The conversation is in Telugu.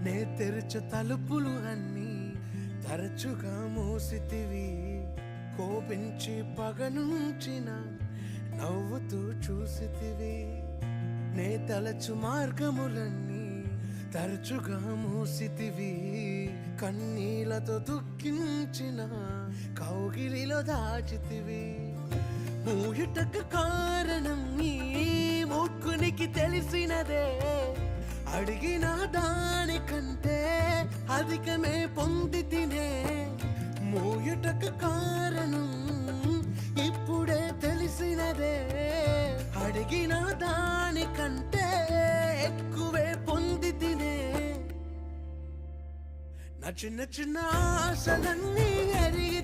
నే తెరచు తలుపులు అన్నీ తరచుగా మూసితివి. కోపించి పగనుంచిన నవ్వుతూ చూసితివి. నే తలచు మార్గములన్నీ తరచుగా మూసితివి. కన్నీళ్లతో దుఃఖించిన కౌగిలిలో దాచితివి. మూయుటకు కారణం నీ మూర్ఖునికి తెలిసినదే. అడిగిన దానికంటే అధికమే పొంది తినే. మూయుటకు కారణం ఇప్పుడే తెలిసినదే. అడిగిన దానికంటే ఎక్కువే పొంది తినే. నా చిన్న చిన్న ఆశలన్నీ ఎరిగి